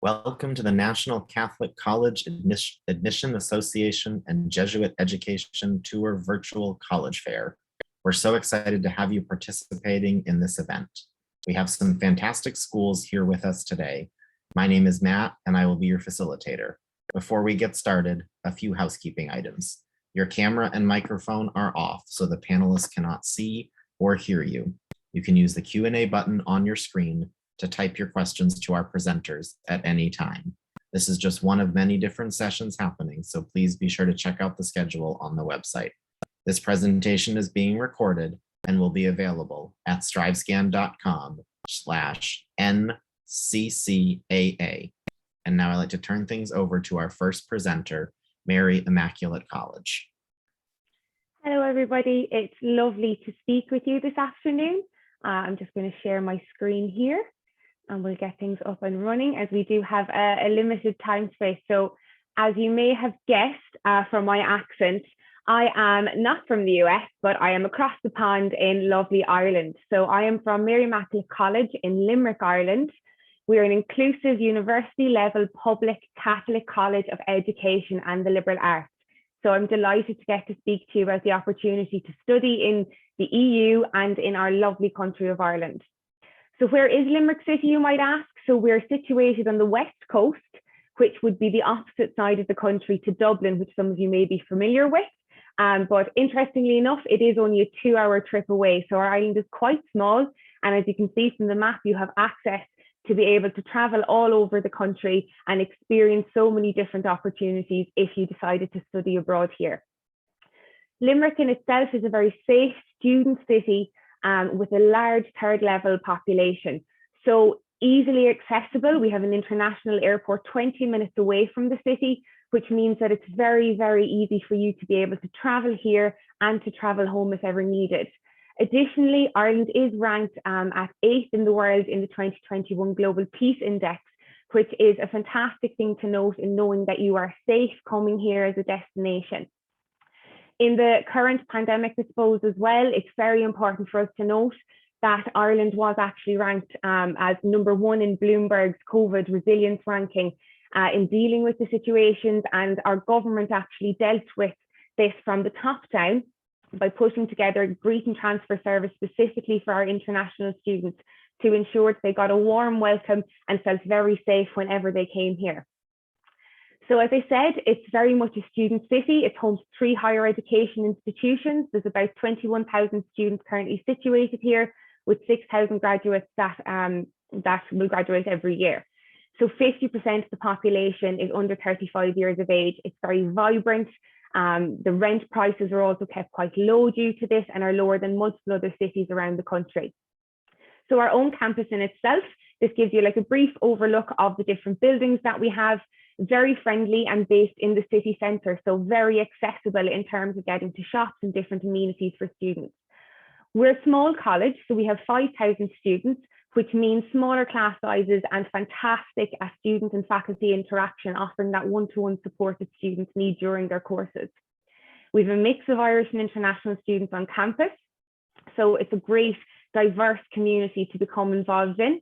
Welcome to the National Catholic College Admission Association and Jesuit Education Tour Virtual College Fair. We're so excited to have you participating in this event. We have some fantastic schools here with us today. My name is Matt, and I will be your facilitator. Before we get started, a few housekeeping items. Your camera and microphone are off, so the panelists cannot see or hear you. You can use the Q&A button on your screen to type your questions to our presenters at any time. This is just one of many different sessions happening, so please be sure to check out the schedule on the website. This presentation is being recorded and will be available at strivescan.com/NCCAA. And now I'd like to turn things over to our first presenter, Mary, Immaculate College. Hello, everybody. It's lovely to speak with you this afternoon. I'm just going to share my screen here, and we'll get things up and running as we do have a limited time space. So as you may have guessed from my accent, I am not from the US, but I am across the pond in lovely Ireland. So I am from Mary Immaculate College in Limerick, Ireland. We're an inclusive university level public Catholic college of education and the liberal arts. So I'm delighted to get to speak to you about the opportunity to study in the EU and in our lovely country of Ireland. So where is Limerick City, you might ask? So we're situated on the west coast, which would be the opposite side of the country to Dublin, which some of you may be familiar with. But interestingly enough, it is only a 2-hour trip away. So our island is quite small. And as you can see from the map, you have access to be able to travel all over the country and experience so many different opportunities if you decided to study abroad here. Limerick in itself is a very safe student city with a large third level population. So easily accessible. We have an international airport 20 minutes away from the city, which means that it's very, very easy for you to be able to travel here and to travel home if ever needed. Additionally, Ireland is ranked at 8th in the world in the 2021 Global Peace Index, which is a fantastic thing to note in knowing that you are safe coming here as a destination. In the current pandemic, I suppose, as well, it's very important for us to note that Ireland was actually ranked as #1 in Bloomberg's COVID resilience ranking in dealing with the situations, and our government actually dealt with this from the top down by putting together a greet and transfer service specifically for our international students to ensure that they got a warm welcome and felt very safe whenever they came here. So as I said, it's very much a student city. It's home to 3 higher education institutions. There's about 21,000 students currently situated here, with 6,000 graduates that will graduate every year. So 50% of the population is under 35 years of age. It's very vibrant. The rent prices are also kept quite low due to this and are lower than multiple other cities around the country. So our own campus in itself, this gives you like a brief overlook of the different buildings that we have. Very friendly and based in the city centre, so very accessible in terms of getting to shops and different amenities for students. We're a small college, so we have 5,000 students, which means smaller class sizes and fantastic student and faculty interaction, offering that one-to-one support that students need during their courses. We have a mix of Irish and international students on campus, so it's a great, diverse community to become involved in.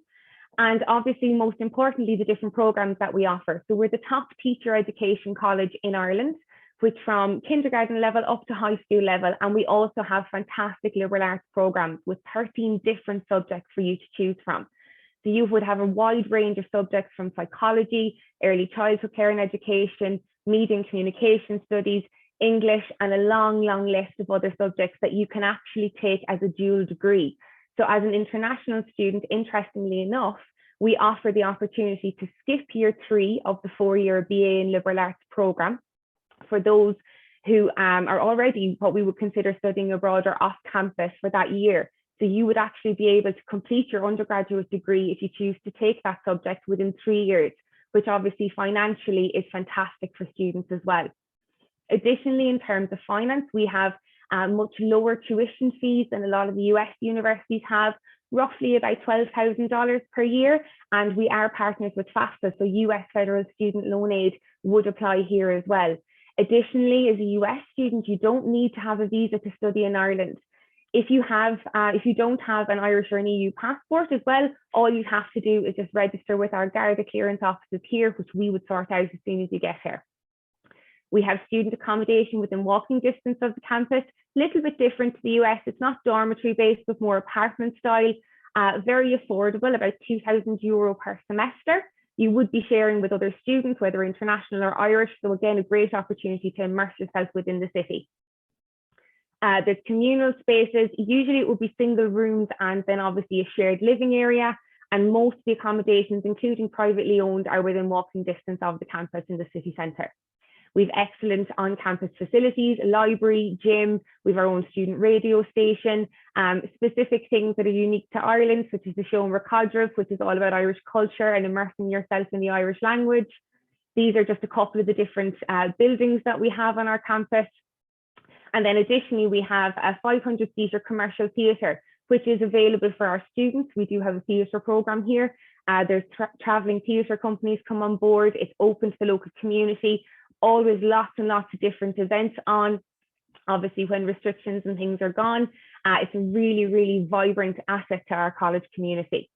And obviously, most importantly, the different programs that we offer. So we're the top teacher education college in Ireland, which from kindergarten level up to high school level. And we also have fantastic liberal arts programs with 13 different subjects for you to choose from. So you would have a wide range of subjects from psychology, early childhood care and education, media and communication studies, English, and a long, long list of other subjects that you can actually take as a dual degree. So as an international student, interestingly enough, we offer the opportunity to skip year 3 of the 4-year BA in Liberal Arts programme for those who are already what we would consider studying abroad or off campus for that year. So you would actually be able to complete your undergraduate degree if you choose to take that subject within 3 years, which obviously financially is fantastic for students as well. Additionally, in terms of finance, we have much lower tuition fees than a lot of the US universities have, roughly about $12,000 per year. And we are partners with FAFSA, so US Federal Student Loan Aid would apply here as well. Additionally, as a US student, you don't need to have a visa to study in Ireland. If you don't have an Irish or an EU passport as well, all you have to do is just register with our Garda clearance offices here, which we would sort out as soon as you get here. We have student accommodation within walking distance of the campus, a little bit different to the US. It's not dormitory based, but more apartment style, very affordable, about €2,000 per semester. You would be sharing with other students, whether international or Irish. So again, a great opportunity to immerse yourself within the city. There's communal spaces. Usually it would be single rooms and then obviously a shared living area. And most of the accommodations, including privately owned, are within walking distance of the campus in the city centre. We've excellent on-campus facilities, a library, gym. We've our own student radio station, specific things that are unique to Ireland, such as the show Marquette, which is all about Irish culture and immersing yourself in the Irish language. These are just a couple of the different buildings that we have on our campus. And then additionally, we have a 500-seater commercial theatre, which is available for our students. We do have a theatre programme here. There's travelling theatre companies come on board. It's open to the local community. Always lots and lots of different events on. Obviously, when restrictions and things are gone, it's a really, really vibrant asset to our college community.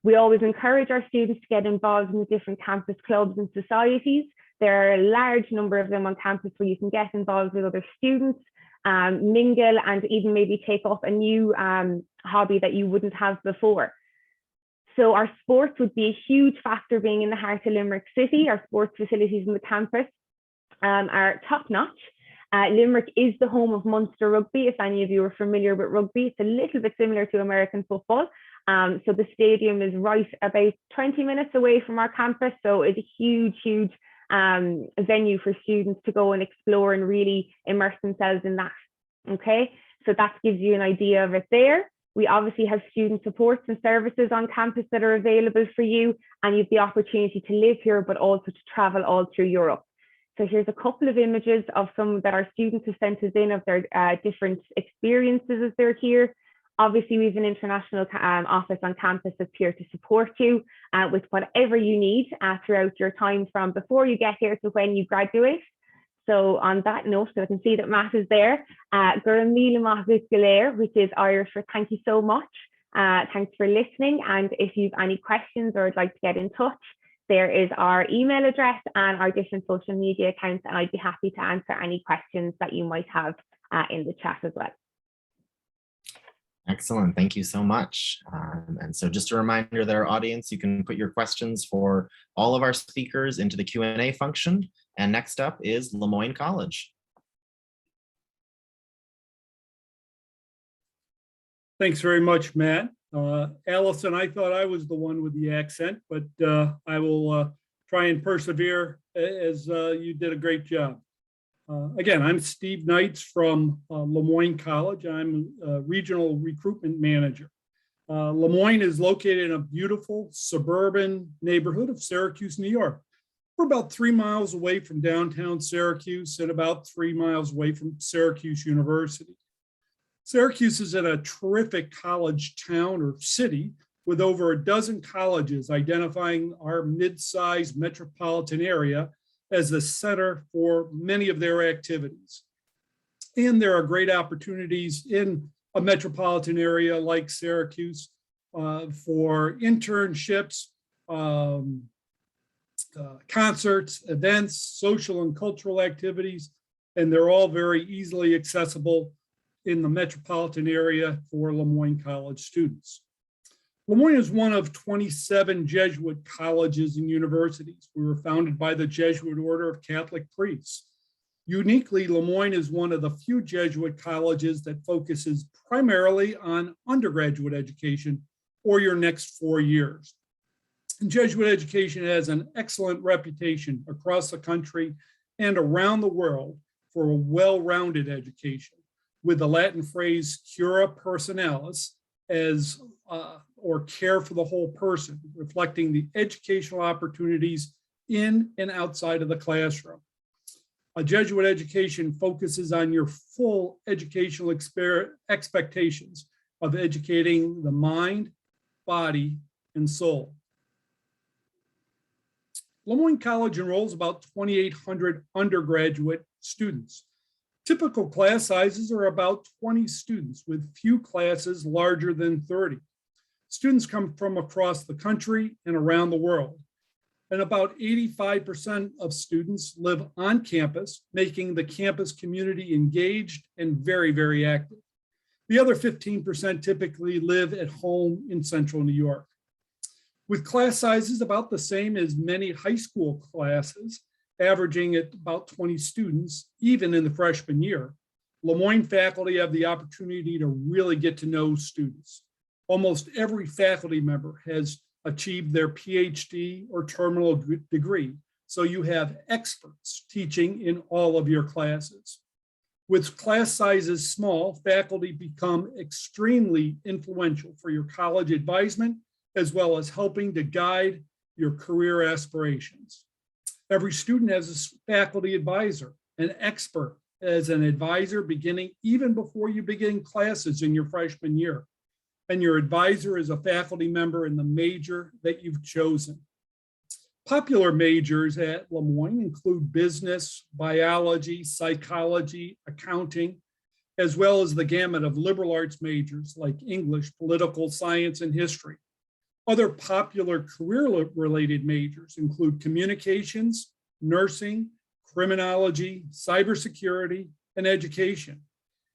We always encourage our students to get involved in the different campus clubs and societies. There are a large number of them on campus where you can get involved with other students, mingle, and even maybe take up a new hobby that you wouldn't have before. So our sports would be a huge factor being in the heart of Limerick City. Our sports facilities on the campus are top-notch. Limerick is the home of Munster Rugby. If any of you are familiar with rugby, it's a little bit similar to American football. So the stadium is right about 20 minutes away from our campus. So it's a huge, huge venue for students to go and explore and really immerse themselves in that. Okay, so that gives you an idea of it there. We obviously have student supports and services on campus that are available for you, and you have the opportunity to live here, but also to travel all through Europe. So here's a couple of images of some that our students have sent us in of their different experiences as they're here. Obviously, we have an international office on campus that's here to support you with whatever you need throughout your time from before you get here to when you graduate. So on that note, so I can see that Matt is there. Which is Irish for thank you so much. Thanks for listening. And if you've any questions or would like to get in touch, there is our email address and our different social media accounts, and I'd be happy to answer any questions that you might have in the chat as well. Excellent. Thank you so much. And so just a reminder that our audience, you can put your questions for all of our speakers into the Q&A function. And next up is LeMoyne College. Thanks very much, Matt. Allison, I thought I was the one with the accent, but I will try and persevere as you did a great job. Again, I'm Steve Knights from LeMoyne College. I'm a regional recruitment manager. LeMoyne is located in a beautiful suburban neighborhood of Syracuse, New York. We're about 3 miles away from downtown Syracuse and about 3 miles away from Syracuse University. Syracuse is in a terrific college town or city with over a dozen colleges, identifying our mid-sized metropolitan area as the center for many of their activities. And there are great opportunities in a metropolitan area like Syracuse for internships, concerts, events, social and cultural activities, and they're all very easily accessible in the metropolitan area for LeMoyne College students. LeMoyne is one of 27 Jesuit colleges and universities. We were founded by the Jesuit Order of Catholic Priests. Uniquely, LeMoyne is one of the few Jesuit colleges that focuses primarily on undergraduate education or your next 4 years. And Jesuit education has an excellent reputation across the country and around the world for a well-rounded education, with the Latin phrase cura personalis as or care for the whole person, reflecting the educational opportunities in and outside of the classroom. A Jesuit education focuses on your full educational expectations of educating the mind, body, and soul. LeMoyne College enrolls about 2,800 undergraduate students. Typical class sizes are about 20 students, with few classes larger than 30. Students come from across the country and around the world, and about 85% of students live on campus, making the campus community engaged and very, very active. The other 15% typically live at home in central New York. With class sizes about the same as many high school classes, averaging at about 20 students, even in the freshman year, LeMoyne faculty have the opportunity to really get to know students. Almost every faculty member has achieved their PhD or terminal degree, so you have experts teaching in all of your classes. With class sizes small, faculty become extremely influential for your college advisement, as well as helping to guide your career aspirations. Every student has a faculty advisor, an expert as an advisor beginning even before you begin classes in your freshman year. And your advisor is a faculty member in the major that you've chosen. Popular majors at LeMoyne include business, biology, psychology, accounting, as well as the gamut of liberal arts majors like English, political science, and history. Other popular career-related majors include communications, nursing, criminology, cybersecurity, and education,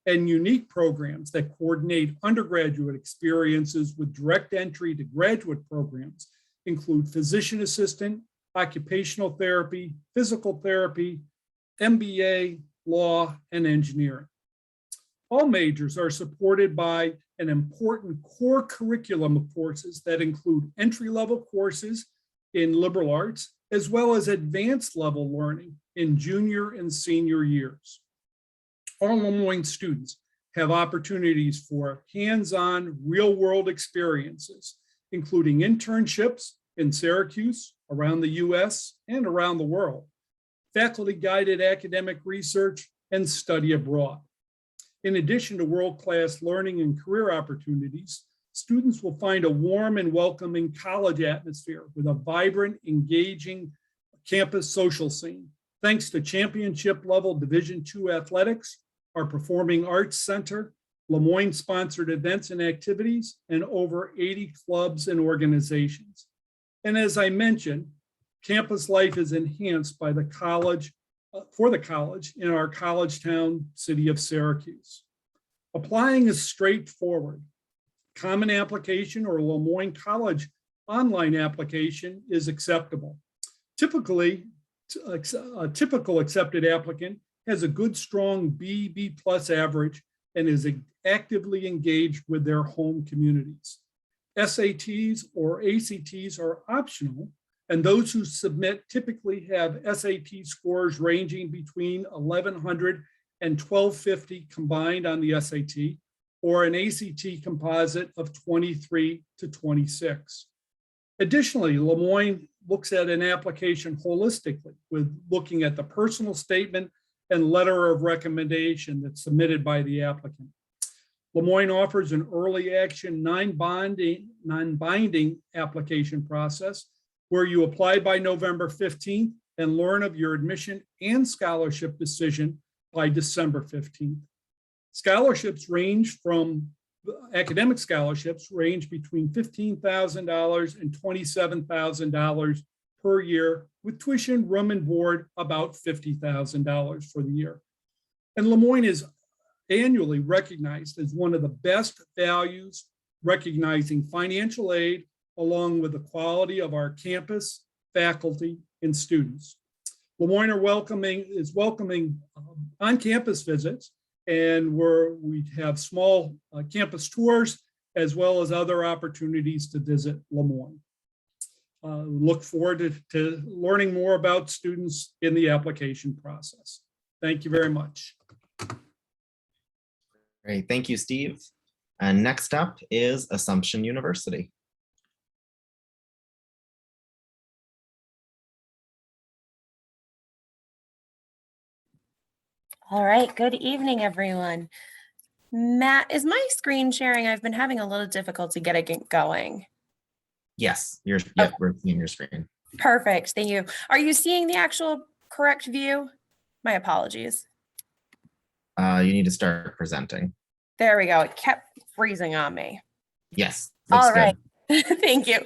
and unique programs that coordinate undergraduate experiences with direct entry to graduate programs include physician assistant, occupational therapy, physical therapy, MBA, law, and engineering. All majors are supported by an important core curriculum of courses that include entry-level courses in liberal arts, as well as advanced level learning in junior and senior years. All LeMoyne students have opportunities for hands-on real-world experiences, including internships in Syracuse, around the US, and around the world, faculty-guided academic research, and study abroad. In addition to world-class learning and career opportunities, students will find a warm and welcoming college atmosphere with a vibrant, engaging campus social scene, thanks to championship-level Division II athletics, our Performing Arts Center, LeMoyne-sponsored events and activities, and over 80 clubs and organizations. And as I mentioned, campus life is enhanced by the college, for the college in our college town city of Syracuse. Applying is straightforward. Common application or LeMoyne College online application is acceptable. Typically, a typical accepted applicant has a good, strong B+ average and is actively engaged with their home communities. SATs or ACTs are optional, and those who submit typically have SAT scores ranging between 1,100 and 1,250 combined on the SAT, or an ACT composite of 23 to 26. Additionally, LeMoyne looks at an application holistically with looking at the personal statement and letter of recommendation that's submitted by the applicant. LeMoyne offers an early action non-binding application process where you apply by November 15th and learn of your admission and scholarship decision by December 15th. Scholarships range from, academic scholarships range between $15,000 and $27,000 per year, with tuition, room, and board about $50,000 for the year. And LeMoyne is annually recognized as one of the best values, recognizing financial aid along with the quality of our campus, faculty, and students. LeMoyne is welcoming on-campus visits, and we have small campus tours as well as other opportunities to visit LeMoyne. Look forward to learning more about students in the application process. Thank you very much. Great, thank you, Steve. And next up is Assumption University. All right, good evening, everyone. Matt, is my screen sharing? I've been having a little difficulty getting it going. Yes, we're seeing your screen. Perfect, thank you. Are you seeing the actual correct view? My apologies. You need to start presenting. There we go. It kept freezing on me. Yes, looks All right. good. Thank you.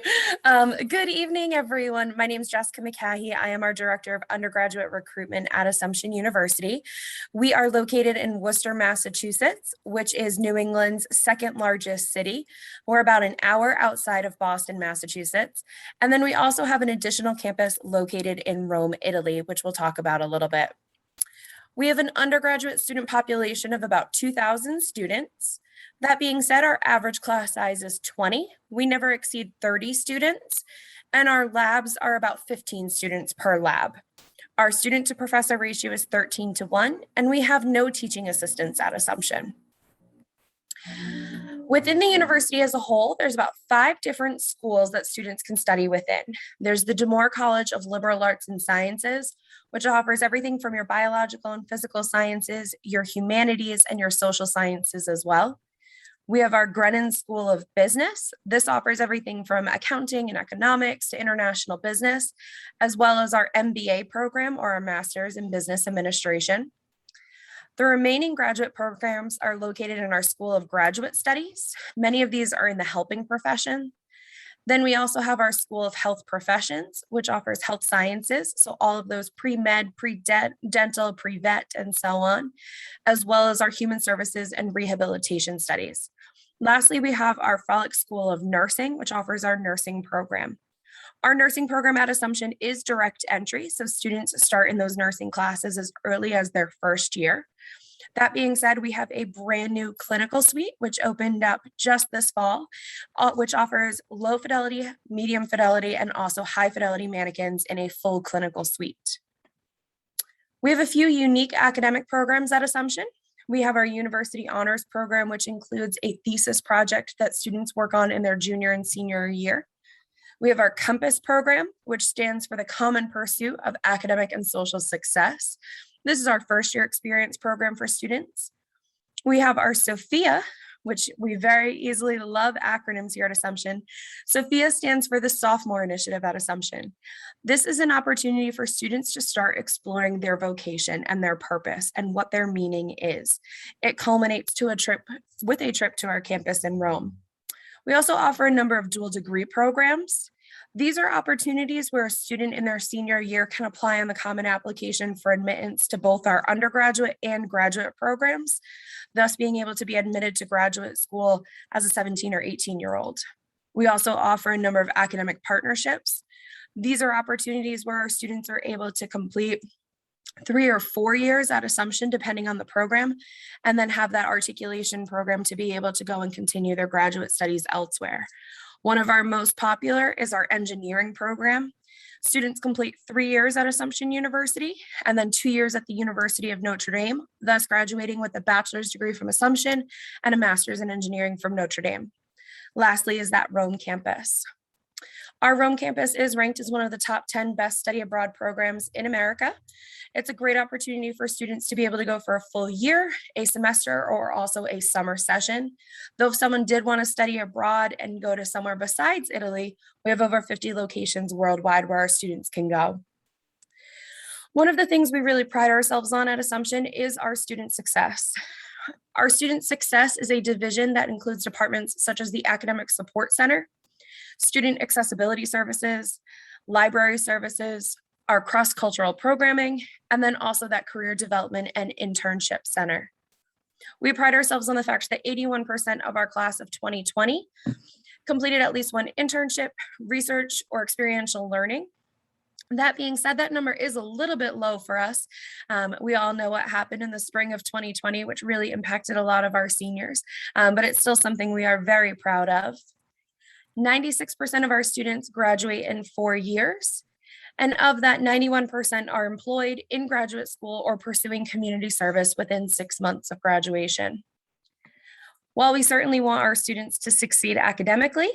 Good evening, everyone. My name is Jessica McCahey. I am our Director of Undergraduate Recruitment at Assumption University. We are located in Worcester, Massachusetts, which is New England's second largest city. We're about an hour outside of Boston, Massachusetts. And then we also have an additional campus located in Rome, Italy, which we'll talk about a little bit. We have an undergraduate student population of about 2,000 students. That being said, our average class size is 20. We never exceed 30 students, and our labs are about 15 students per lab. Our student to professor ratio is 13:1, and we have no teaching assistants at Assumption. Within the university as a whole, there's about 5 different schools that students can study within. There's the LeMoyne College of Liberal Arts and Sciences, which offers everything from your biological and physical sciences, your humanities, and your social sciences as well. We have our Grennan School of Business. This offers everything from accounting and economics to international business, as well as our MBA program or our Master's in Business Administration. The remaining graduate programs are located in our School of Graduate Studies. Many of these are in the helping profession. Then we also have our School of Health Professions, which offers health sciences. So all of those pre-med, pre-dental, pre-vet, and so on, as well as our human services and rehabilitation studies. Lastly, we have our Frolic School of Nursing, which offers our nursing program. Our nursing program at Assumption is direct entry, so students start in those nursing classes as early as their first year. That being said, we have a brand new clinical suite, which opened up just this fall, which offers low fidelity, medium fidelity, and also high fidelity mannequins in a full clinical suite. We have a few unique academic programs at Assumption. We have our University Honors Program, which includes a thesis project that students work on in their junior and senior year. We have our Compass program, which stands for the Common Pursuit of Academic and Social Success. This is our first year experience program for students. We have our SOPHIA, which we very easily love acronyms here at Assumption. SOPHIA stands for the Sophomore Initiative at Assumption. This is an opportunity for students to start exploring their vocation and their purpose and what their meaning is. It culminates to a trip to our campus in Rome. We also offer a number of dual degree programs. These are opportunities where a student in their senior year can apply on the common application for admittance to both our undergraduate and graduate programs, thus being able to be admitted to graduate school as a 17 or 18-year-old. We also offer a number of academic partnerships. These are opportunities where our students are able to complete 3 or 4 years at Assumption, depending on the program, and then have that articulation program to be able to go and continue their graduate studies elsewhere. One of our most popular is our engineering program. Students complete 3 years at Assumption University and then 2 years at the University of Notre Dame, thus graduating with a bachelor's degree from Assumption and a master's in engineering from Notre Dame. Lastly is that Rome campus. Our Rome campus is ranked as one of the top 10 best study abroad programs in America. It's a great opportunity for students to be able to go for a full year, a semester, or also a summer session. Though if someone did want to study abroad and go to somewhere besides Italy, we have over 50 locations worldwide where our students can go. One of the things we really pride ourselves on at Assumption is our student success. Our student success is a division that includes departments such as the Academic Support Center, Student Accessibility Services, Library Services, our cross-cultural programming, and then also that Career Development and Internship Center. We pride ourselves on the fact that 81% of our class of 2020 completed at least one internship, research, or experiential learning. That being said, that number is a little bit low for us. We all know what happened in the spring of 2020, which really impacted a lot of our seniors, but it's still something we are very proud of. 96% of our students graduate in 4 years. And of that, 91% are employed in graduate school or pursuing community service within 6 months of graduation. While we certainly want our students to succeed academically,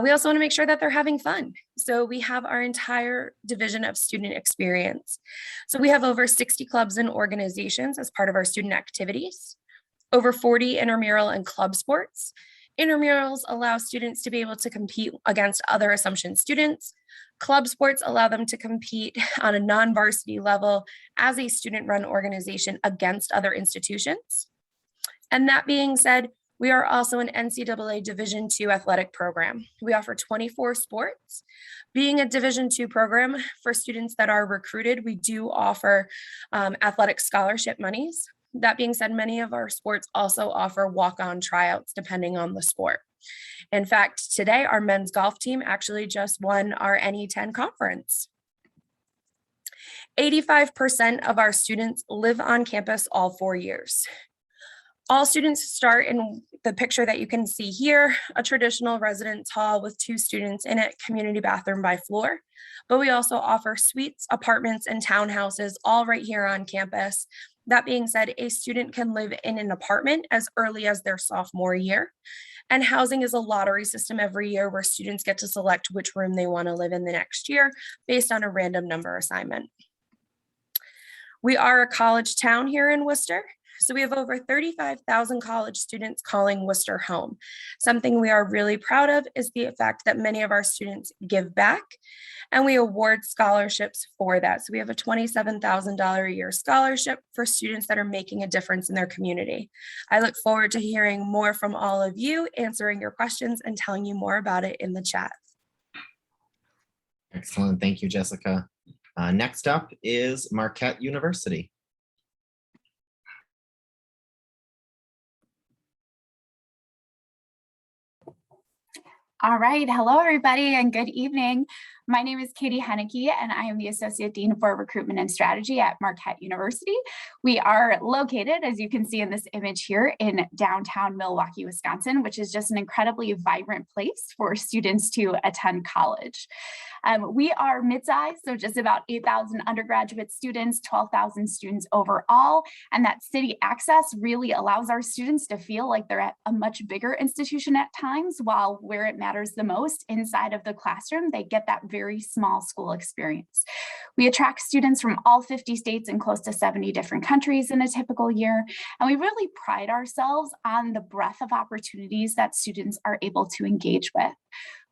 we also want to make sure that they're having fun. So we have our entire division of student experience. So we have over 60 clubs and organizations as part of our student activities, over 40 intramural and club sports, Intramurals allow students to be able to compete against other Assumption students. Club sports allow them to compete on a non-varsity level as a student-run organization against other institutions. And that being said, we are also an NCAA Division II athletic program. We offer 24 sports. Being a Division II program, for students that are recruited, we do offer athletic scholarship monies. That being said, many of our sports also offer walk-on tryouts depending on the sport. In fact, today our men's golf team actually just won our NE10 conference. 85% of our students live on campus all 4 years. All students start in the picture that you can see here, a traditional residence hall with 2 students in it, community bathroom by floor. But we also offer suites, apartments, and townhouses all right here on campus. That being said, a student can live in an apartment as early as their sophomore year. And housing is a lottery system every year where students get to select which room they want to live in the next year based on a random number assignment. We are a college town here in Worcester. So we have over 35,000 college students calling Worcester home. Something we are really proud of is the fact that many of our students give back and we award scholarships for that. So we have a $27,000 a year scholarship for students that are making a difference in their community. I look forward to hearing more from all of you, answering your questions and telling you more about it in the chat. Excellent. Thank you, Jessica. Next up is Marquette University. All right. Hello, everybody, and good evening. My name is Katie Henneke, and I am the Associate Dean for Recruitment and Strategy at Marquette University. We are located, as you can see in this image here, in downtown Milwaukee, Wisconsin, which is just an incredibly vibrant place for students to attend college. We are mid-sized, so just about 8,000 undergraduate students, 12,000 students overall, and that city access really allows our students to feel like they're at a much bigger institution at times, while where it matters the most, inside of the classroom, they get that very small school experience. We attract students from all 50 states and close to 70 different countries in a typical year, and we really pride ourselves on the breadth of opportunities that students are able to engage with.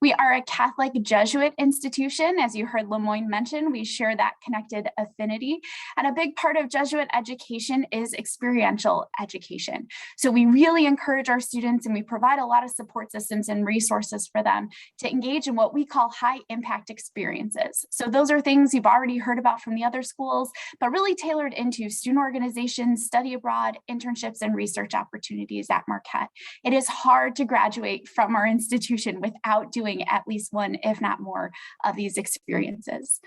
We are a Catholic Jesuit institution. As you heard LeMoyne mention, we share that connected affinity. And a big part of Jesuit education is experiential education. So we really encourage our students and we provide a lot of support systems and resources for them to engage in what we call high impact experiences. So those are things you've already heard about from the other schools, but really tailored into student organizations, study abroad, internships, and research opportunities at Marquette. It is hard to graduate from our institution without doing at least one, if not more, of these experiences.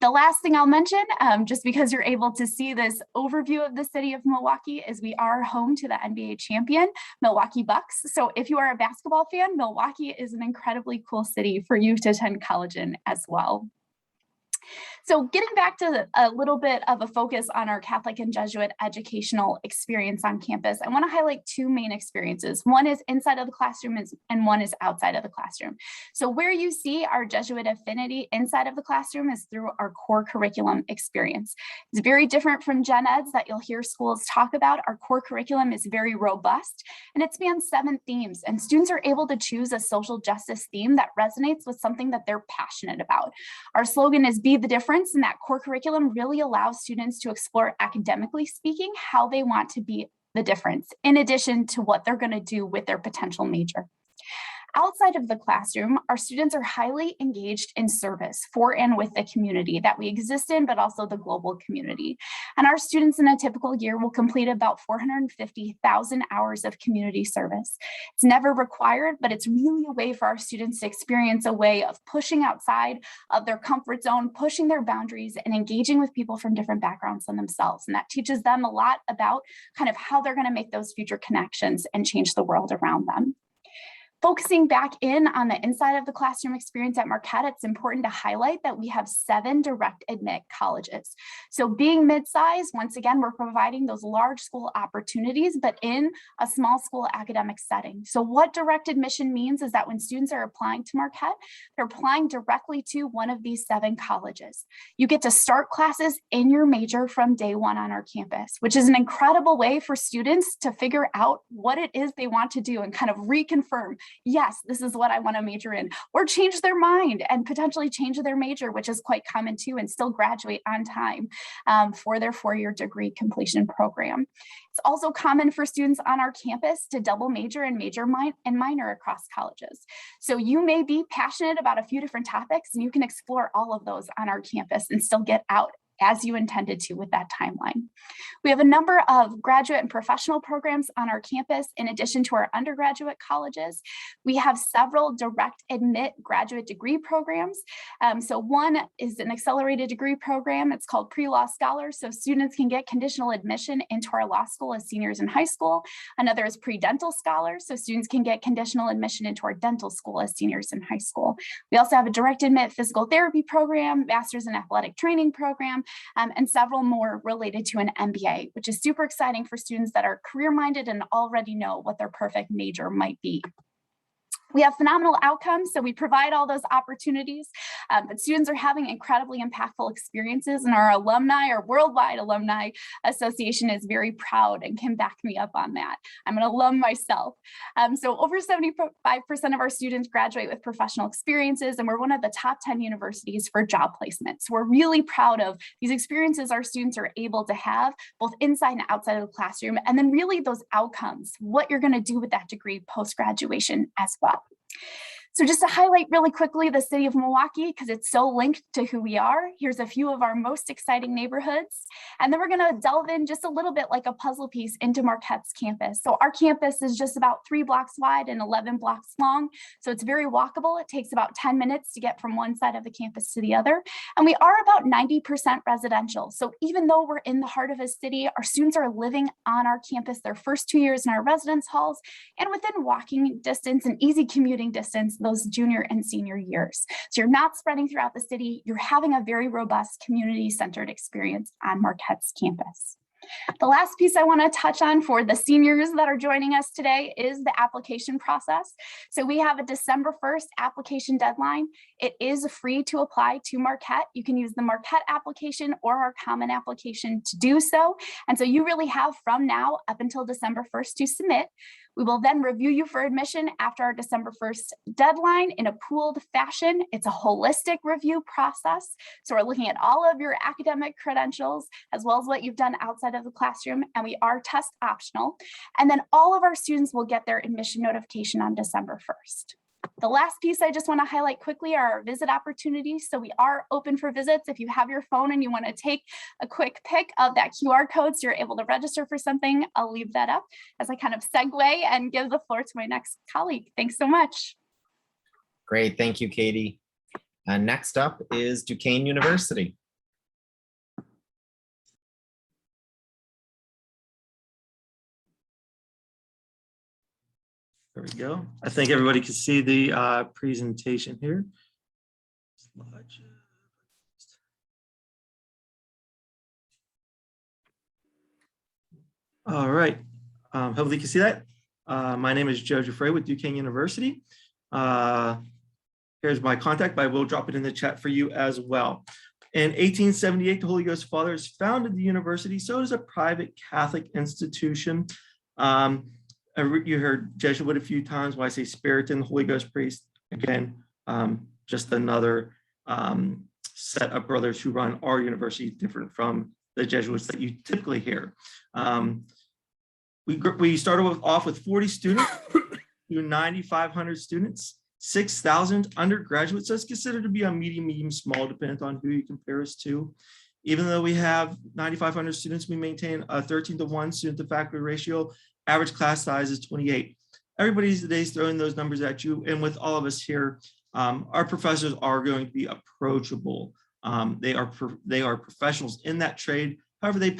The last thing I'll mention, just because you're able to see this overview of the city of Milwaukee, is we are home to the NBA champion, Milwaukee Bucks. So if you are a basketball fan, Milwaukee is an incredibly cool city for you to attend college in as well. So getting back to a little bit of a focus on our Catholic and Jesuit educational experience on campus, I want to highlight 2 main experiences. One is inside of the classroom and one is outside of the classroom. So where you see our Jesuit affinity inside of the classroom is through our core curriculum experience. It's very different from gen eds that you'll hear schools talk about. Our core curriculum is very robust and it spans 7 themes, and students are able to choose a social justice theme that resonates with something that they're passionate about. Our slogan is "Be the Difference," and that core curriculum really allows students to explore, academically speaking, how they want to be the difference, in addition to what they're going to do with their potential major. Outside of the classroom, our students are highly engaged in service for and with the community that we exist in, but also the global community. And our students in a typical year will complete about 450,000 hours of community service. It's never required, but it's really a way for our students to experience a way of pushing outside of their comfort zone, pushing their boundaries, and engaging with people from different backgrounds than themselves. And that teaches them a lot about kind of how they're going to make those future connections and change the world around them. Focusing back in on the inside of the classroom experience at Marquette, it's important to highlight that we have 7 direct admit colleges. So being mid-size, once again, we're providing those large school opportunities, but in a small school academic setting. So what direct admission means is that when students are applying to Marquette, they're applying directly to one of these 7 colleges. You get to start classes in your major from day 1 on our campus, which is an incredible way for students to figure out what it is they want to do and kind of reconfirm, yes, this is what I want to major in, or change their mind and potentially change their major, which is quite common too, and still graduate on time for their 4-year degree completion program. It's also common for students on our campus to double major and minor across colleges. So you may be passionate about a few different topics and you can explore all of those on our campus and still get out as you intended to with that timeline. We have a number of graduate and professional programs on our campus in addition to our undergraduate colleges. We have several direct admit graduate degree programs. So one is an accelerated degree program. It's called Pre-Law Scholars. So students can get conditional admission into our law school as seniors in high school. Another is Pre-Dental Scholars. So students can get conditional admission into our dental school as seniors in high school. We also have a direct admit physical therapy program, master's in athletic training program, and several more related to an MBA, which is super exciting for students that are career-minded and already know what their perfect major might be. We have phenomenal outcomes, so we provide all those opportunities, but students are having incredibly impactful experiences, and our alumni, our Worldwide Alumni Association, is very proud and can back me up on that. I'm an alum myself. So over 75% of our students graduate with professional experiences, and we're one of the top 10 universities for job placement. So we're really proud of these experiences our students are able to have, both inside and outside of the classroom, and then really those outcomes, what you're going to do with that degree post-graduation as well. So just to highlight really quickly the city of Milwaukee, because it's so linked to who we are, here's a few of our most exciting neighborhoods. And then we're going to delve in just a little bit like a puzzle piece into Marquette's campus. So our campus is just about 3 blocks wide and 11 blocks long. So it's very walkable. It takes about 10 minutes to get from one side of the campus to the other. And we are about 90% residential. So even though we're in the heart of a city, our students are living on our campus their first 2 years in our residence halls and within walking distance and easy commuting distance those junior and senior years. So you're not spreading throughout the city, you're having a very robust community-centered experience on Marquette's campus. The last piece I want to touch on for the seniors that are joining us today is the application process. So we have a December 1st application deadline. It is free to apply to Marquette. You can use the Marquette application or our common application to do so. And so you really have from now up until December 1st to submit. We will then review you for admission after our December 1st deadline in a pooled fashion. It's a holistic review process. So we're looking at all of your academic credentials as well as what you've done outside of the classroom, and we are test optional. And then all of our students will get their admission notification on December 1st. The last piece I just want to highlight quickly are our visit opportunities. So we are open for visits. If you have your phone and you want to take a quick pic of that QR code so you're able to register for something, I'll leave that up as I kind of segue and give the floor to my next colleague. Thanks so much. Great, thank you, Katie. Next up is Duquesne University. There we go. I think everybody can see the presentation here. All right. Hopefully you can see that. My name is Joe Giuffre with Duquesne University. Here's my contact, but I will drop it in the chat for you as well. In 1878, the Holy Ghost Fathers founded the university, so it is a private Catholic institution. You heard Jesuit a few times. When I say Spirit and the Holy Ghost priest, again, just another set of brothers who run our university, different from the Jesuits that you typically hear. We started off with 40 students through 9,500 students, 6,000 undergraduates. So it's considered to be a medium, small, depending on who you compare us to. Even though we have 9,500 students, we maintain a 13-to-1 student to faculty ratio. Average class size is 28. Everybody today is throwing those numbers at you. And with all of us here, our professors are going to be approachable. They are professionals in that trade. However, they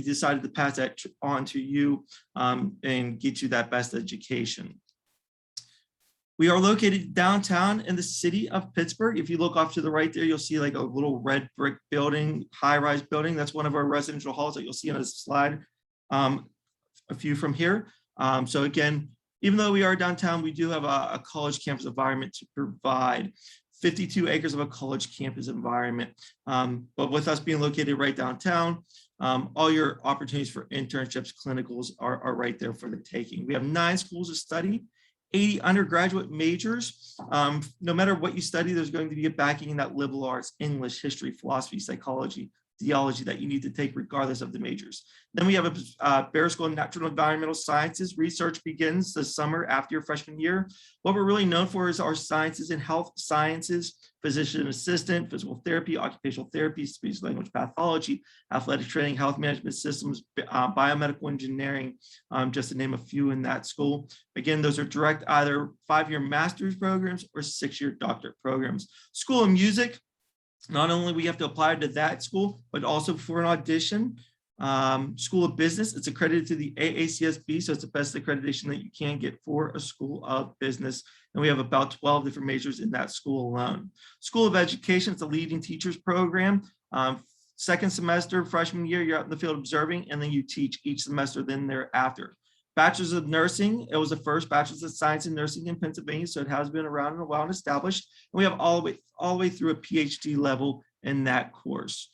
decided to pass that on to you and get you that best education. We are located downtown in the city of Pittsburgh. If you look off to the right there, you'll see like a little red brick building, high-rise building. That's one of our residential halls that you'll see on a slide a few from here. So again, even though we are downtown, we do have a college campus environment to provide 52 acres of a college campus environment. But with us being located right downtown, all your opportunities for internships, clinicals are right there for the taking. We have 9 schools of study, 80 undergraduate majors. No matter what you study, there's going to be a backing in that liberal arts, English, history, philosophy, psychology, theology that you need to take regardless of the majors. Then we have a Bear School of Natural and Environmental Sciences. Research begins the summer after your freshman year. What we're really known for is our sciences and health sciences, physician assistant, physical therapy, occupational therapy, speech language pathology, athletic training, health management systems, biomedical engineering, just to name a few in that school. Again, those are direct either 5-year master's programs or 6-year doctorate programs. School of Music, not only we have to apply to that school, but also for an audition. School of Business, it's accredited to the AACSB, so it's the best accreditation that you can get for a school of business. And we have about 12 different majors in that school alone. School of Education, it's a leading teachers program. Second semester, freshman year, you're out in the field observing, and then you teach each semester then thereafter. Bachelor's of Nursing, it was the first Bachelor's of Science in Nursing in Pennsylvania, so it has been around and a while and established. And we have all the way through a PhD level in that course.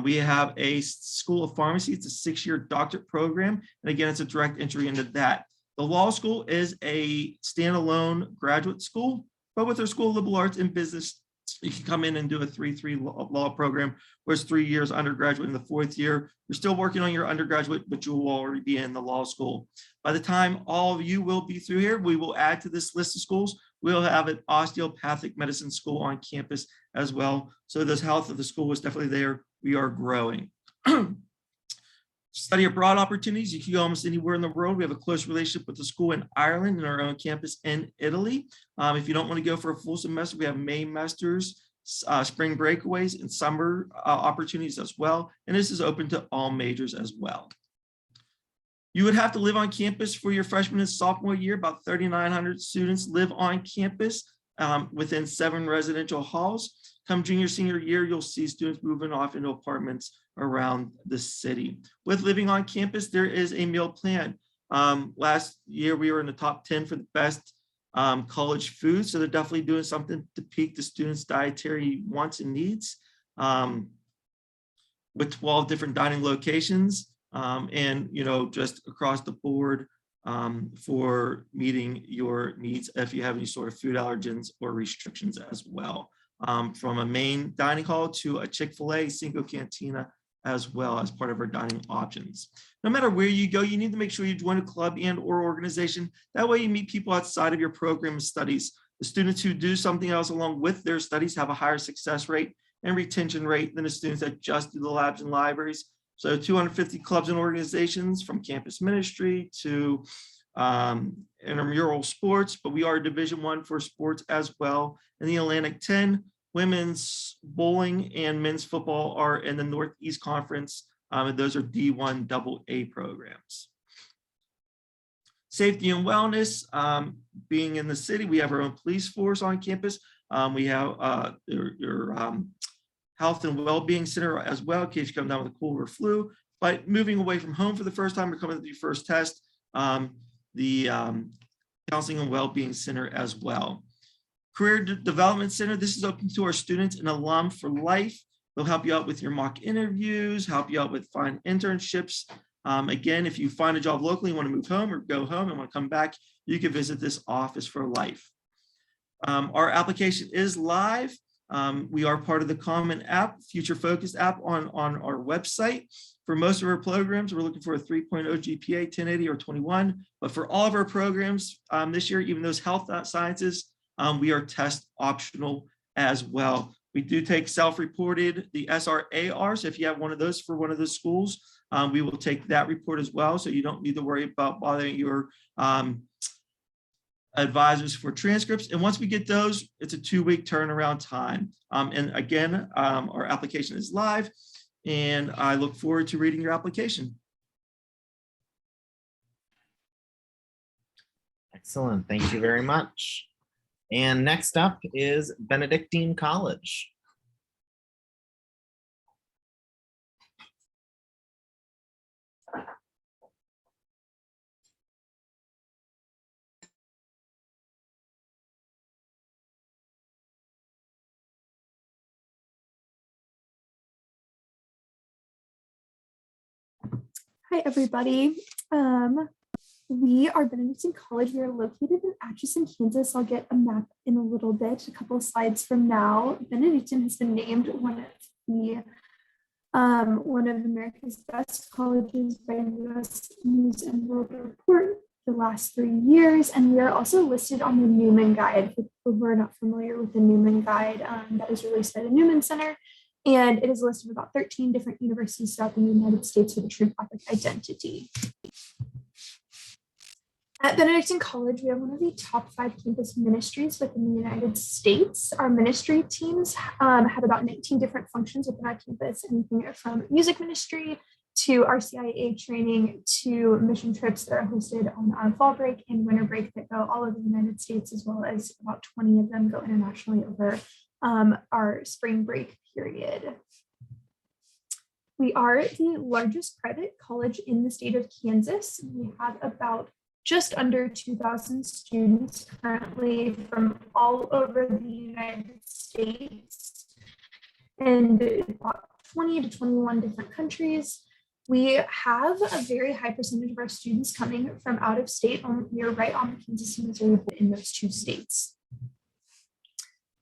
We have a School of Pharmacy, it's a 6-year doctorate program, and again, it's a direct entry into that. The law school is a standalone graduate school, but with our School of Liberal Arts and Business, you can come in and do a 3-3 law program, where it's 3 years undergraduate in the 4th year. You're still working on your undergraduate, but you will already be in the law school. By the time all of you will be through here, we will add to this list of schools. We'll have an osteopathic medicine school on campus as well. So this health of the school is definitely there. We are growing. Study abroad opportunities, you can go almost anywhere in the world. We have a close relationship with the school in Ireland and our own campus in Italy. If you don't want to go for a full semester, we have May semesters, spring breakaways, and summer opportunities as well. And this is open to all majors as well. You would have to live on campus for your freshman and sophomore year. About 3,900 students live on campus within 7 residential halls. Come junior, senior year, you'll see students moving off into apartments around the city. With living on campus, there is a meal plan. Last year, we were in the top 10 for the best college food. So they're definitely doing something to pique the students' dietary wants and needs with 12 different dining locations and, you know, just across the board for meeting your needs if you have any sort of food allergens or restrictions as well. From a main dining hall to a Chick-fil-A, Cinco Cantina, as well as part of our dining options. No matter where you go, you need to make sure you join a club and or organization. That way you meet people outside of your program of studies. The students who do something else along with their studies have a higher success rate and retention rate than the students that just do the labs and libraries. So 250 clubs and organizations, from campus ministry to intramural sports, but we are Division I for sports as well. In the Atlantic 10, women's bowling and men's football are in the Northeast Conference, and those are D1 AA programs. Safety and wellness, being in the city, we have our own police force on campus. We have your health and well-being center as well, in case you come down with a cold or flu. But moving away from home for the first time or coming to your first test, the Counseling and Wellbeing Center as well. Career Development Center, this is open to our students and alum for life. They'll help you out with your mock interviews, help you out with find internships. Again, if you find a job locally, you want to move home or go home and want to come back, you can visit this office for life. Our application is live. We are part of the Common App, Future Focused app on our website. For most of our programs, we're looking for a 3.0 GPA, 1080 or 21. But for all of our programs this year, even those health sciences, we are test optional as well. We do take self-reported, the SRAR. So if you have one of those for one of the schools, we will take that report as well. So you don't need to worry about bothering your advisors for transcripts. And once we get those, it's a 2-week turnaround time. And again, our application is live, and I look forward to reading your application. Excellent. Thank you very much. And next up is Benedictine College. Hi, everybody. We are Benedictine College. We are located in Atchison, Kansas. I'll get a map in a little bit, a couple of slides from now. Benedictine has been named one of America's best colleges by U.S. News and World Report the last 3 years, and we are also listed on the Newman Guide. For people who are not familiar with the Newman Guide, that is released by the Newman Center. And it is a list of about 13 different universities throughout the United States with a true Catholic identity. At Benedictine College, we have one of the top 5 campus ministries within the United States. Our ministry teams have about 19 different functions within our campus, anything from music ministry to RCIA training to mission trips that are hosted on our fall break and winter break that go all over the United States, as well as about 20 of them go internationally over our spring break period. We are the largest private college in the state of Kansas. We have about just under 2,000 students currently from all over the United States and about 20 to 21 different countries. We have a very high percentage of our students coming from out of state. We are right on the Kansas and Missouri in those 2 states.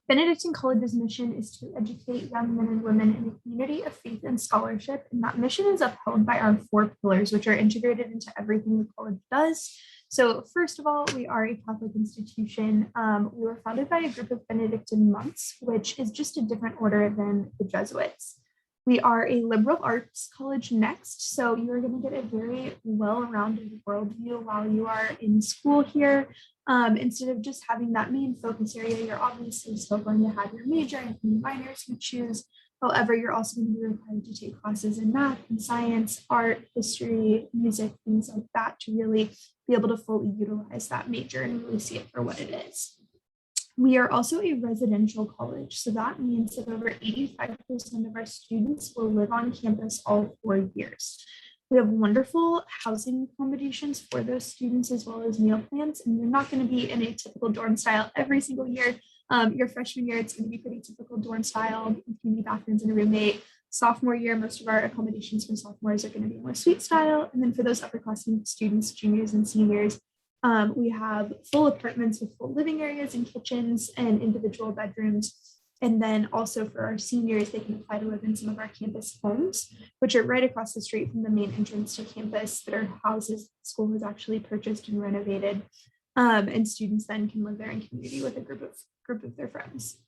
Benedictine College's mission is to educate young men and women in a community of faith and scholarship, and that mission is upheld by our 4 pillars, which are integrated into everything the college does. So first of all, we are a Catholic institution. We were founded by a group of Benedictine monks, which is just a different order than the Jesuits. We are a liberal arts college next, so you're going to get a very well-rounded worldview while you are in school here. Instead of just having that main focus area, you're obviously still going to have your major and minors you choose. However, you're also going to be required to take classes in math and science, art, history, music, things like that to really be able to fully utilize that major and really see it for what it is. We are also a residential college, so that means that over 85% of our students will live on campus all 4 years. We have wonderful housing accommodations for those students as well as meal plans, and you're not going to be in a typical dorm style every single year. Your freshman year, it's going to be pretty typical dorm style, community bathrooms and a roommate. Sophomore year, most of our accommodations for sophomores are going to be more suite style, and then for those upperclassmen students, juniors and seniors, we have full apartments with full living areas and kitchens and individual bedrooms. And then also for our seniors, they can apply to live in some of our campus homes, which are right across the street from the main entrance to campus that are houses the school has actually purchased and renovated. And students then can live there in community with a group of their friends.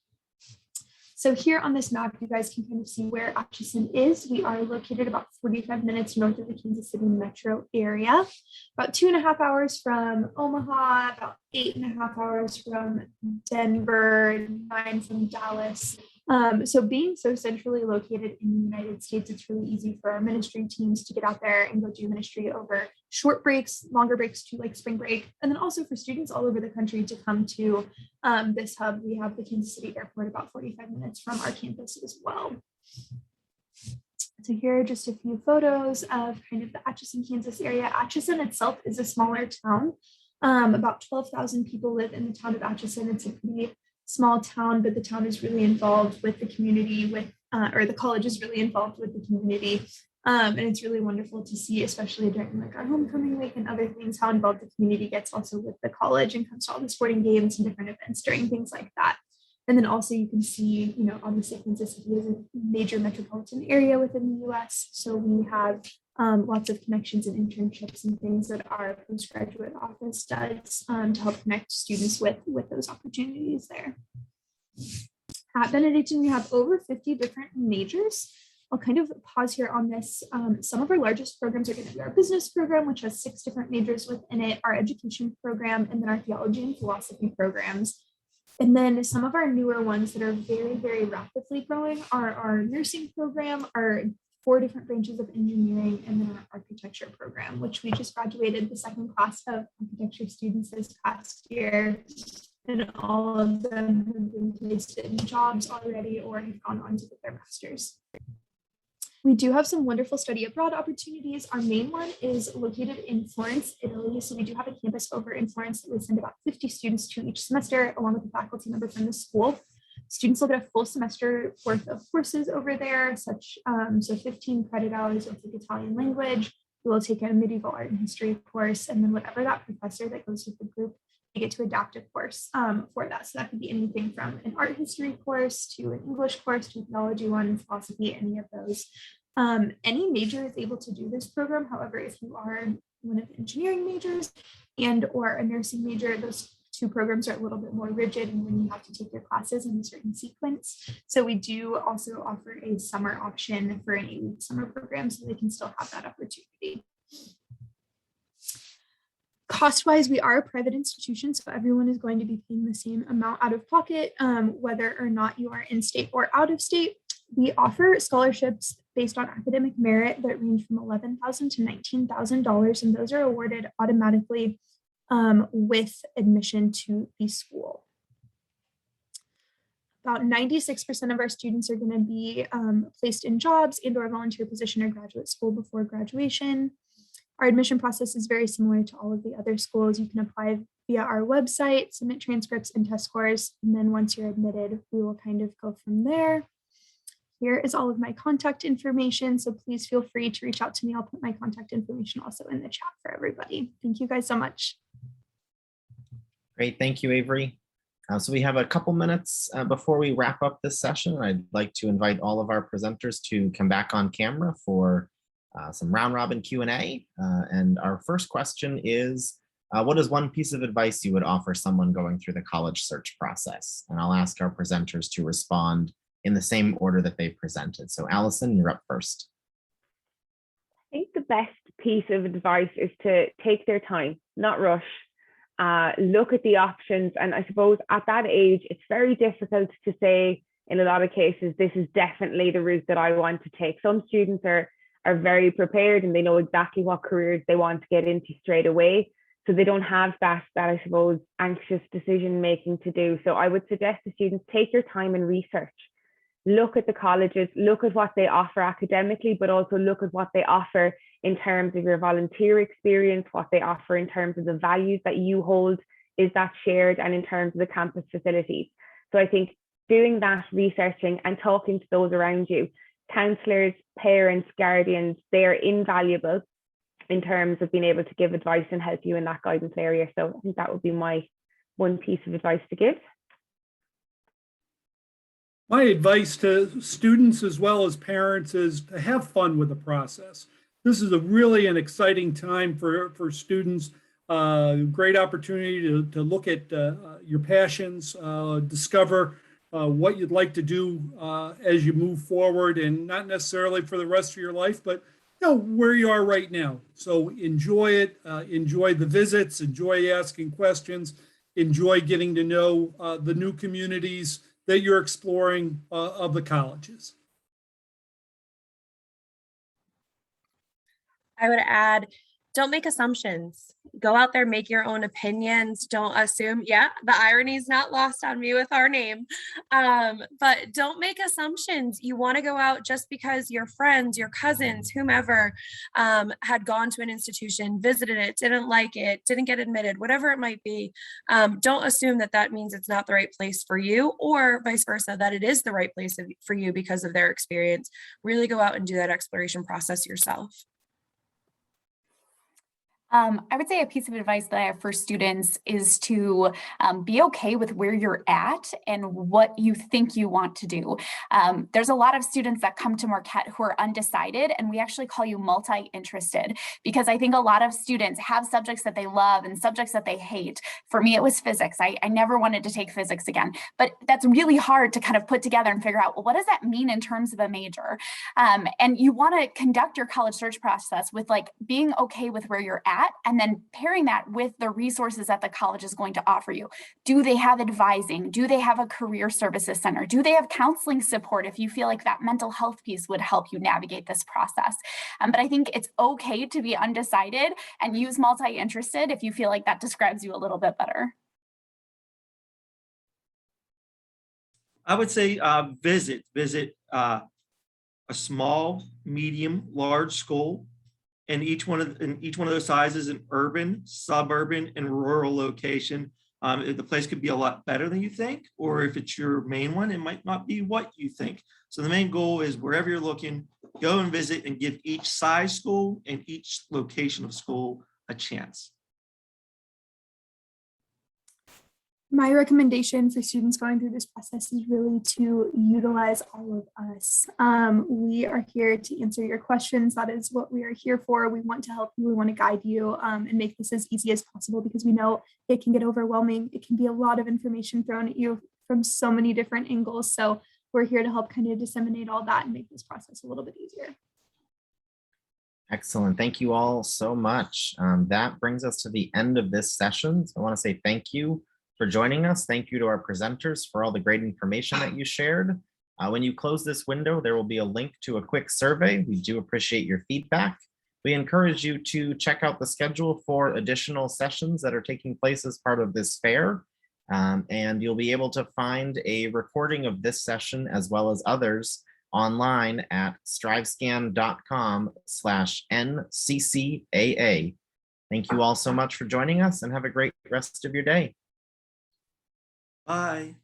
So here on this map, you guys can kind of see where Atchison is. We are located about 45 minutes north of the Kansas City metro area, about 2.5 hours from Omaha, about 8.5 hours from Denver, 9 from Dallas. So being so centrally located in the United States, it's really easy for our ministry teams to get out there and go do ministry over short breaks, longer breaks to like spring break, and then also for students all over the country to come to this hub. We have the Kansas City Airport about 45 minutes from our campus as well. So here are just a few photos of kind of the Atchison, Kansas area. Atchison itself is a smaller town. About 12,000 people live in the town of Atchison. It's a pretty small town, but the town is really involved with the community, or the college is really involved with the community. And it's really wonderful to see, especially during like our homecoming week and other things, how involved the community gets also with the college and comes to all the sporting games and different events during things like that. And then also you can see, you know, obviously Kansas City is a major metropolitan area within the US. So we have lots of connections and internships and things that our postgraduate office does to help connect students with those opportunities there. At Benedictine, we have over 50 different majors. I'll kind of pause here on this. Some of our largest programs are going to be our business program, which has 6 different majors within it, our education program, and then our theology and philosophy programs. And then some of our newer ones that are very, very rapidly growing are our nursing program, our 4 different branches of engineering, and then our architecture program, which we just graduated the 2nd class of architecture students this past year. and all of them have been placed in jobs already or have gone on to get their master's. We do have some wonderful study abroad opportunities. Our main one is located in Florence, Italy. So we do have a campus over in Florence that we send about 50 students to each semester, along with a faculty member from the school. Students will get a full semester worth of courses over there, so 15 credit hours of the Italian language. We will take a medieval art and history course, and then whatever that professor that goes with the group, they get to adapt a course for that. So that could be anything from an art history course to an English course to a theology one, philosophy, any of those. Any major is able to do this program. However, if you are one of the engineering majors and or a nursing major, those two programs are a little bit more rigid, and then you have to take your classes in a certain sequence. So we do also offer a summer option for an 8-week summer program, so they can still have that opportunity. Cost-wise, we are a private institution, so everyone is going to be paying the same amount out of pocket, whether or not you are in state or out of state. We offer scholarships based on academic merit that range from $11,000 to $19,000, and those are awarded automatically with admission to the school. About 96% of our students are going to be placed in jobs and or volunteer position or graduate school before graduation. Our admission process is very similar to all of the other schools. You can apply via our website, submit transcripts and test scores, and then once you're admitted, we will kind of go from there. Here is all of my contact information, so please feel free to reach out to me. I'll put my contact information also in the chat for everybody. Thank you guys so much. Great, thank you, Avery. So we have a couple minutes before we wrap up this session. I'd like to invite all of our presenters to come back on camera for some round robin Q&A. And our first question is, what is one piece of advice you would offer someone going through the college search process? And I'll ask our presenters to respond in the same order that they presented. So Allison, you're up first. I think the best piece of advice is to take their time, not rush. Look at the options. And I suppose at that age, it's very difficult to say in a lot of cases, this is definitely the route that I want to take. Some students are very prepared and they know exactly what careers they want to get into straight away. So they don't have that I suppose, anxious decision making to do. So I would suggest to students, take your time and research. Look at the colleges, look at what they offer academically, but also look at what they offer in terms of your volunteer experience, what they offer in terms of the values that you hold, is that shared, and in terms of the campus facilities. So I think doing that, researching and talking to those around you, counselors, parents, guardians, they are invaluable in terms of being able to give advice and help you in that guidance area. So I think that would be my one piece of advice to give. My advice to students as well as parents is to have fun with the process. This is really an exciting time for students. Great opportunity to look at your passions, discover what you'd like to do as you move forward, and not necessarily for the rest of your life, but where you are right now. So enjoy it, enjoy the visits, enjoy asking questions, enjoy getting to know the new communities that you're exploring of the colleges. I would add, don't make assumptions. Go out there, make your own opinions. Don't assume. Yeah, the irony is not lost on me with our name. But don't make assumptions. You want to go out just because your friends, your cousins, whomever had gone to an institution, visited it, didn't like it, didn't get admitted, whatever it might be. Don't assume that that means it's not the right place for you, or vice versa, that it is the right place for you because of their experience. Really go out and do that exploration process yourself. I would say a piece of advice that I have for students is to be okay with where you're at and what you think you want to do. There's a lot of students that come to Marquette who are undecided, and we actually call you multi-interested, because I think a lot of students have subjects that they love and subjects that they hate. For me, it was physics. I never wanted to take physics again, but that's really hard to kind of put together and figure out, well, what does that mean in terms of a major? And you want to conduct your college search process with like being okay with where you're at, and then pairing that with the resources that the college is going to offer you. Do they have advising? Do they have a career services center? Do they have counseling support if you feel like that mental health piece would help you navigate this process? But I think it's okay to be undecided, and use multi-interested if you feel like that describes you a little bit better. I would say visit a small, medium, large school, and each one of those sizes, an urban, suburban, and rural location. The place could be a lot better than you think, or if it's your main one, it might not be what you think. So the main goal is wherever you're looking, go and visit and give each size school and each location of school a chance. My recommendation for students going through this process is really to utilize all of us. We are here to answer your questions. That is what we are here for. We want to help you. We want to guide you and make this as easy as possible, because we know it can get overwhelming. It can be a lot of information thrown at you from so many different angles. So we're here to help kind of disseminate all that and make this process a little bit easier. Excellent. Thank you all so much. That brings us to the end of this session. So I want to say thank you for joining us. Thank you to our presenters for all the great information that you shared. When you close this window, there will be a link to a quick survey. We do appreciate your feedback. We encourage you to check out the schedule for additional sessions that are taking place as part of this fair. And you'll be able to find a recording of this session as well as others online at strivescan.com/NCCAA. Thank you all so much for joining us, and have a great rest of your day. Bye.